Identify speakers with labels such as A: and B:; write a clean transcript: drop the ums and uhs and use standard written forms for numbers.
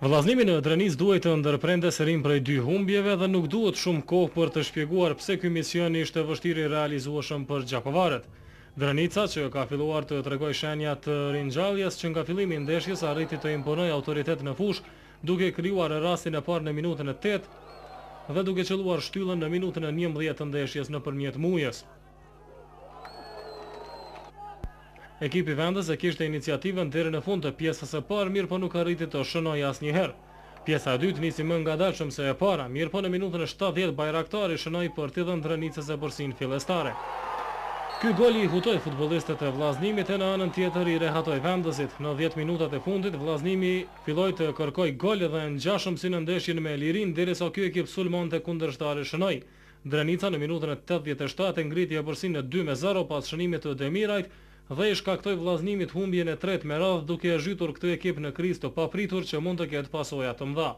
A: Vllaznimi në Drenis duhet të ndërprente serim prej 2 humbjeve dhe nuk duhet shumë kohë për të shpjeguar pse ky mision ishte vështirë i realizueshëm për gjakovarët. Drenica, që ka filluar të tregoj shenja të ringjalljes që nga fillimi i ndeshjes arriti të imponojë autoritet në fushë, duke krijuar rastin e parë në minutën e 8 dhe duke qelluar shtyllën në minutën e 11 të ndeshjes nëpërmjet Mujës. Ekipi vendas e kishte iniciativën deri në fund të pjesës së parë, mirë po nuk arriti të shënojë asnjëherë. Pjesa e dytë nisi më ngadalshëm se e para, mirë po në minutën e 70 Bajraktari shënoi për të dhënë Drenicës e përsinë fillestare. Ky gol i hutoi futbollistët e Vllaznimit e në anën tjetër i rehatoi vendasit. Në 10 minutat e fundit Vllaznimi filloi të kërkoi gol dhe ngjashëm si në ndeshjen me Lirin derisa ky ekip sulmonte kundërshtari shënoi. Drenica në minutën e 87 ngriti përsinë në 2-0 pas shënimit të Demirajt dhe i shkaktoi Vllaznimit humbjen e tretë me radhë duke e zhytur këtë ekip në krizë të papritur që mund të ketë pasoja të mëdha.